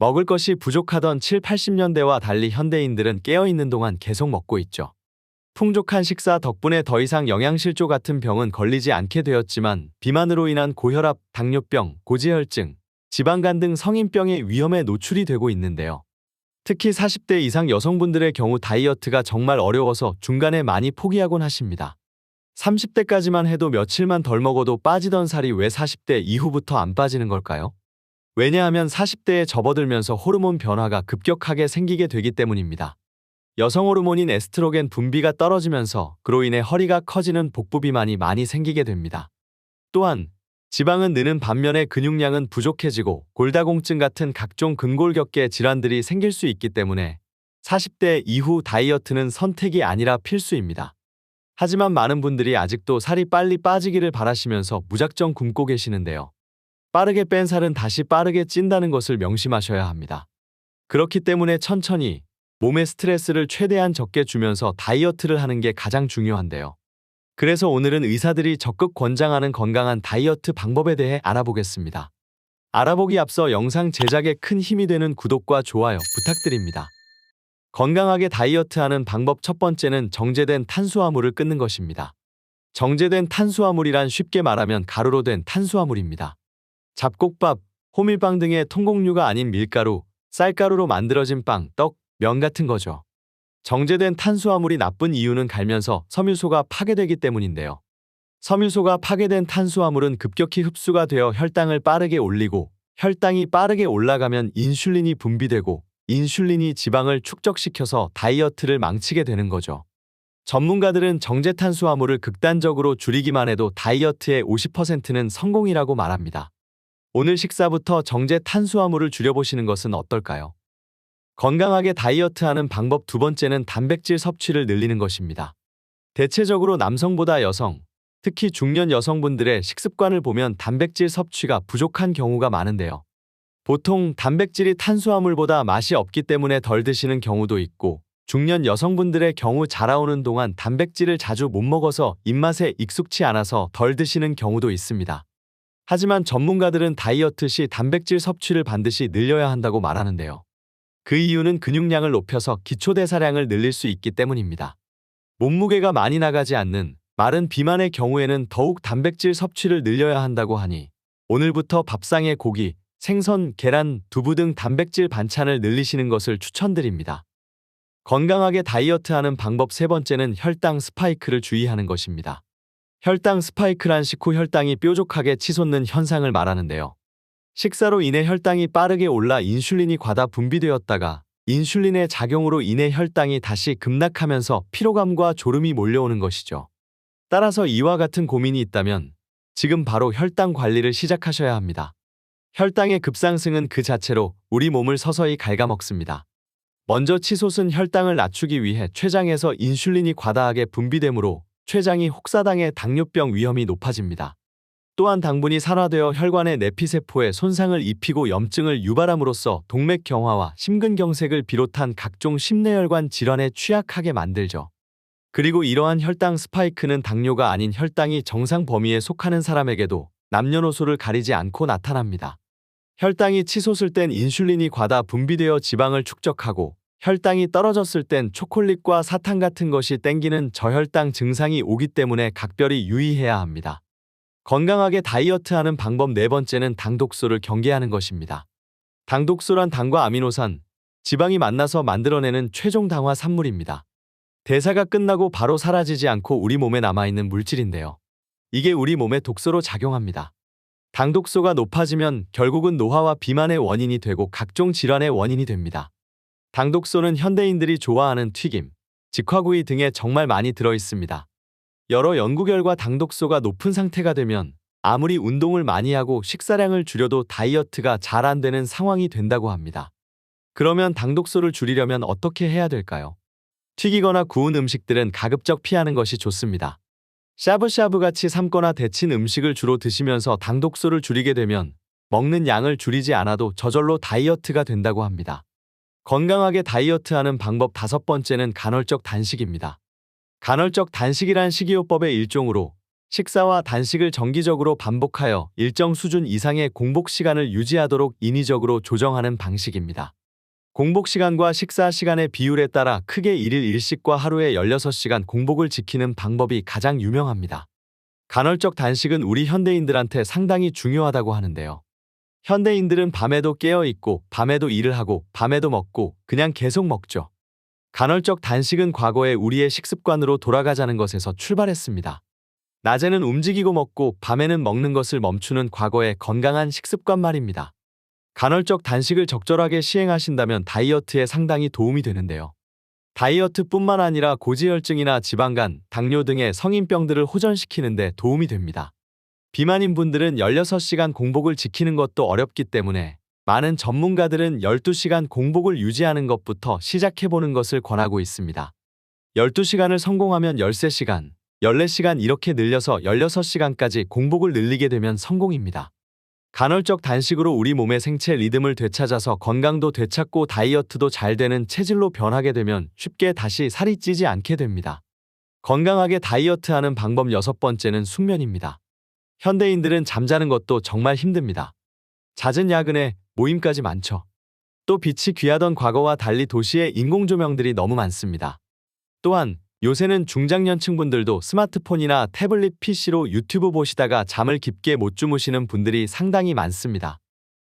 먹을 것이 부족하던 7, 80년대와 달리 현대인들은 깨어있는 동안 계속 먹고 있죠. 풍족한 식사 덕분에 더 이상 영양실조 같은 병은 걸리지 않게 되었지만 비만으로 인한 고혈압, 당뇨병, 고지혈증, 지방간 등 성인병의 위험에 노출이 되고 있는데요. 특히 40대 이상 여성분들의 경우 다이어트가 정말 어려워서 중간에 많이 포기하곤 하십니다. 30대까지만 해도 며칠만 덜 먹어도 빠지던 살이 왜 40대 이후부터 안 빠지는 걸까요? 왜냐하면 40대에 접어들면서 호르몬 변화가 급격하게 생기게 되기 때문입니다. 여성 호르몬인 에스트로겐 분비가 떨어지면서 그로 인해 허리가 커지는 복부 비만이 많이 생기게 됩니다. 또한 지방은 느는 반면에 근육량은 부족해지고 골다공증 같은 각종 근골격계 질환들이 생길 수 있기 때문에 40대 이후 다이어트는 선택이 아니라 필수입니다. 하지만 많은 분들이 아직도 살이 빨리 빠지기를 바라시면서 무작정 굶고 계시는데요. 빠르게 뺀 살은 다시 빠르게 찐다는 것을 명심하셔야 합니다. 그렇기 때문에 천천히 몸에 스트레스를 최대한 적게 주면서 다이어트를 하는 게 가장 중요한데요. 그래서 오늘은 의사들이 적극 권장하는 건강한 다이어트 방법에 대해 알아보겠습니다. 알아보기 앞서 영상 제작에 큰 힘이 되는 구독과 좋아요 부탁드립니다. 건강하게 다이어트하는 방법 첫 번째는 정제된 탄수화물을 끊는 것입니다. 정제된 탄수화물이란 쉽게 말하면 가루로 된 탄수화물입니다. 잡곡밥, 호밀빵 등의 통곡류가 아닌 밀가루, 쌀가루로 만들어진 빵, 떡, 면 같은 거죠. 정제된 탄수화물이 나쁜 이유는 갈면서 섬유소가 파괴되기 때문인데요. 섬유소가 파괴된 탄수화물은 급격히 흡수가 되어 혈당을 빠르게 올리고 혈당이 빠르게 올라가면 인슐린이 분비되고 인슐린이 지방을 축적시켜서 다이어트를 망치게 되는 거죠. 전문가들은 정제 탄수화물을 극단적으로 줄이기만 해도 다이어트의 50%는 성공이라고 말합니다. 오늘 식사부터 정제 탄수화물을 줄여보시는 것은 어떨까요? 건강하게 다이어트하는 방법 두 번째는 단백질 섭취를 늘리는 것입니다. 대체적으로 남성보다 여성, 특히 중년 여성분들의 식습관을 보면 단백질 섭취가 부족한 경우가 많은데요. 보통 단백질이 탄수화물보다 맛이 없기 때문에 덜 드시는 경우도 있고 중년 여성분들의 경우 자라오는 동안 단백질을 자주 못 먹어서 입맛에 익숙치 않아서 덜 드시는 경우도 있습니다. 하지만 전문가들은 다이어트 시 단백질 섭취를 반드시 늘려야 한다고 말하는데요. 그 이유는 근육량을 높여서 기초대사량을 늘릴 수 있기 때문입니다. 몸무게가 많이 나가지 않는 마른 비만의 경우에는 더욱 단백질 섭취를 늘려야 한다고 하니 오늘부터 밥상에 고기, 생선, 계란, 두부 등 단백질 반찬을 늘리시는 것을 추천드립니다. 건강하게 다이어트하는 방법 세 번째는 혈당 스파이크를 주의하는 것입니다. 혈당 스파이크란 식후 혈당이 뾰족하게 치솟는 현상을 말하는데요. 식사로 인해 혈당이 빠르게 올라 인슐린이 과다 분비되었다가 인슐린의 작용으로 인해 혈당이 다시 급락하면서 피로감과 졸음이 몰려오는 것이죠. 따라서 이와 같은 고민이 있다면 지금 바로 혈당 관리를 시작하셔야 합니다. 혈당의 급상승은 그 자체로 우리 몸을 서서히 갉아먹습니다. 먼저 치솟은 혈당을 낮추기 위해 췌장에서 인슐린이 과다하게 분비되므로 췌장이 혹사당해 당뇨병 위험이 높아집니다. 또한 당분이 산화되어 혈관의 내피세포에 손상을 입히고 염증을 유발함으로써 동맥경화와 심근경색을 비롯한 각종 심내혈관 질환에 취약하게 만들죠. 그리고 이러한 혈당 스파이크는 당뇨가 아닌 혈당이 정상 범위에 속하는 사람에게도 남녀노소를 가리지 않고 나타납니다. 혈당이 치솟을 땐 인슐린이 과다 분비되어 지방을 축적하고 혈당이 떨어졌을 땐 초콜릿과 사탕 같은 것이 땡기는 저혈당 증상이 오기 때문에 각별히 유의해야 합니다. 건강하게 다이어트하는 방법 네 번째는 당독소를 경계하는 것입니다. 당독소란 당과 아미노산, 지방이 만나서 만들어내는 최종 당화 산물입니다. 대사가 끝나고 바로 사라지지 않고 우리 몸에 남아있는 물질인데요. 이게 우리 몸에 독소로 작용합니다. 당독소가 높아지면 결국은 노화와 비만의 원인이 되고 각종 질환의 원인이 됩니다. 당독소는 현대인들이 좋아하는 튀김, 직화구이 등에 정말 많이 들어있습니다. 여러 연구 결과 당독소가 높은 상태가 되면 아무리 운동을 많이 하고 식사량을 줄여도 다이어트가 잘 안 되는 상황이 된다고 합니다. 그러면 당독소를 줄이려면 어떻게 해야 될까요? 튀기거나 구운 음식들은 가급적 피하는 것이 좋습니다. 샤브샤브같이 삶거나 데친 음식을 주로 드시면서 당독소를 줄이게 되면 먹는 양을 줄이지 않아도 저절로 다이어트가 된다고 합니다. 건강하게 다이어트하는 방법 다섯 번째는 간헐적 단식입니다. 간헐적 단식이란 식이요법의 일종으로 식사와 단식을 정기적으로 반복하여 일정 수준 이상의 공복 시간을 유지하도록 인위적으로 조정하는 방식입니다. 공복 시간과 식사 시간의 비율에 따라 크게 1일 1식과 하루에 16시간 공복을 지키는 방법이 가장 유명합니다. 간헐적 단식은 우리 현대인들한테 상당히 중요하다고 하는데요. 현대인들은 밤에도 깨어 있고 밤에도 일을 하고 밤에도 먹고 그냥 계속 먹죠. 간헐적 단식은 과거의 우리의 식습관으로 돌아가자는 것에서 출발했습니다. 낮에는 움직이고 먹고 밤에는 먹는 것을 멈추는 과거의 건강한 식습관 말입니다. 간헐적 단식을 적절하게 시행하신다면 다이어트에 상당히 도움이 되는데요. 다이어트뿐만 아니라 고지혈증이나 지방간, 당뇨 등의 성인병들을 호전시키는 데 도움이 됩니다. 비만인 분들은 16시간 공복을 지키는 것도 어렵기 때문에 많은 전문가들은 12시간 공복을 유지하는 것부터 시작해보는 것을 권하고 있습니다. 12시간을 성공하면 13시간, 14시간 이렇게 늘려서 16시간까지 공복을 늘리게 되면 성공입니다. 간헐적 단식으로 우리 몸의 생체 리듬을 되찾아서 건강도 되찾고 다이어트도 잘 되는 체질로 변하게 되면 쉽게 다시 살이 찌지 않게 됩니다. 건강하게 다이어트하는 방법 6번째는 숙면입니다. 현대인들은 잠자는 것도 정말 힘듭니다. 잦은 야근에 모임까지 많죠. 또 빛이 귀하던 과거와 달리 도시에 인공조명들이 너무 많습니다. 또한 요새는 중장년층 분들도 스마트폰이나 태블릿 PC로 유튜브 보시다가 잠을 깊게 못 주무시는 분들이 상당히 많습니다.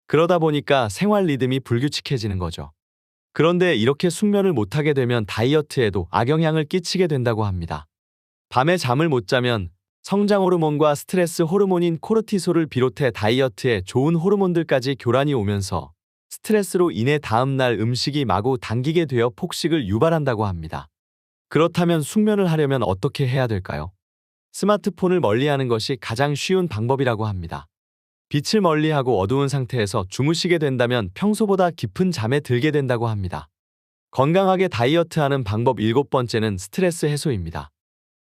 그러다 보니까 생활 리듬이 불규칙해지는 거죠. 그런데 이렇게 숙면을 못하게 되면 다이어트에도 악영향을 끼치게 된다고 합니다. 밤에 잠을 못 자면 성장 호르몬과 스트레스 호르몬인 코르티솔을 비롯해 다이어트에 좋은 호르몬들까지 교란이 오면서 스트레스로 인해 다음날 음식이 마구 당기게 되어 폭식을 유발한다고 합니다. 그렇다면 숙면을 하려면 어떻게 해야 될까요? 스마트폰을 멀리하는 것이 가장 쉬운 방법이라고 합니다. 빛을 멀리하고 어두운 상태에서 주무시게 된다면 평소보다 깊은 잠에 들게 된다고 합니다. 건강하게 다이어트하는 방법 7번째는 스트레스 해소입니다.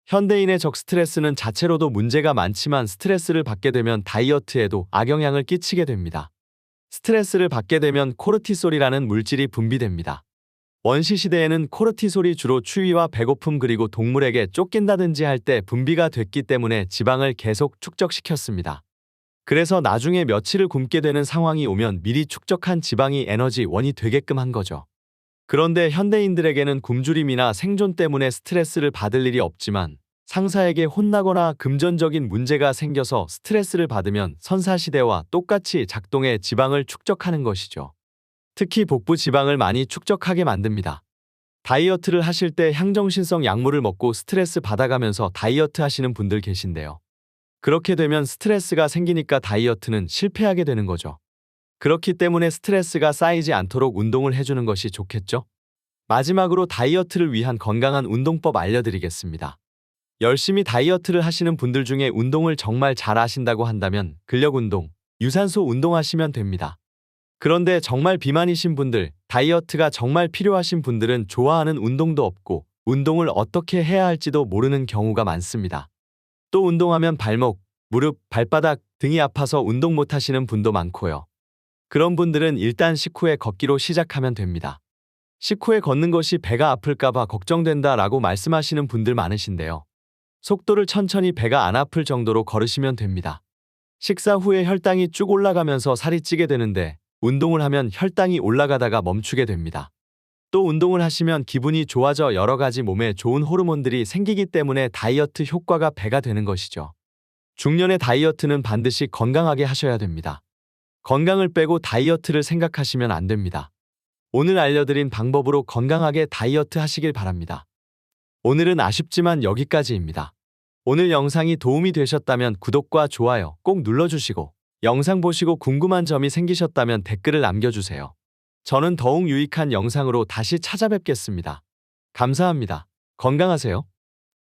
현대인의 적 스트레스는 자체로도 문제가 많지만 스트레스를 받게 되면 다이어트에도 악영향을 끼치게 됩니다. 스트레스를 받게 되면 코르티솔이라는 물질이 분비됩니다. 원시시대에는 코르티솔이 주로 추위와 배고픔 그리고 동물에게 쫓긴다든지 할 때 분비가 됐기 때문에 지방을 계속 축적시켰습니다. 그래서 나중에 며칠을 굶게 되는 상황이 오면 미리 축적한 지방이 에너지원이 되게끔 한 거죠. 그런데 현대인들에게는 굶주림이나 생존 때문에 스트레스를 받을 일이 없지만 상사에게 혼나거나 금전적인 문제가 생겨서 스트레스를 받으면 선사시대와 똑같이 작동해 지방을 축적하는 것이죠. 특히 복부 지방을 많이 축적하게 만듭니다. 다이어트를 하실 때 향정신성 약물을 먹고 스트레스 받아가면서 다이어트 하시는 분들 계신데요. 그렇게 되면 스트레스가 생기니까 다이어트는 실패하게 되는 거죠. 그렇기 때문에 스트레스가 쌓이지 않도록 운동을 해주는 것이 좋겠죠? 마지막으로 다이어트를 위한 건강한 운동법 알려드리겠습니다. 열심히 다이어트를 하시는 분들 중에 운동을 정말 잘 하신다고 한다면 근력운동, 유산소 운동하시면 됩니다. 그런데 정말 비만이신 분들, 다이어트가 정말 필요하신 분들은 좋아하는 운동도 없고 운동을 어떻게 해야 할지도 모르는 경우가 많습니다. 또 운동하면 발목, 무릎, 발바닥 등이 아파서 운동 못 하시는 분도 많고요. 그런 분들은 일단 식후에 걷기로 시작하면 됩니다. 식후에 걷는 것이 배가 아플까봐 걱정된다 라고 말씀하시는 분들 많으신데요. 속도를 천천히 배가 안 아플 정도로 걸으시면 됩니다. 식사 후에 혈당이 쭉 올라가면서 살이 찌게 되는데 운동을 하면 혈당이 올라가다가 멈추게 됩니다. 또 운동을 하시면 기분이 좋아져 여러 가지 몸에 좋은 호르몬들이 생기기 때문에 다이어트 효과가 배가 되는 것이죠. 중년의 다이어트는 반드시 건강하게 하셔야 됩니다. 건강을 빼고 다이어트를 생각하시면 안 됩니다. 오늘 알려드린 방법으로 건강하게 다이어트 하시길 바랍니다. 오늘은 아쉽지만 여기까지입니다. 오늘 영상이 도움이 되셨다면 구독과 좋아요 꼭 눌러주시고 영상 보시고 궁금한 점이 생기셨다면 댓글을 남겨주세요. 저는 더욱 유익한 영상으로 다시 찾아뵙겠습니다. 감사합니다. 건강하세요.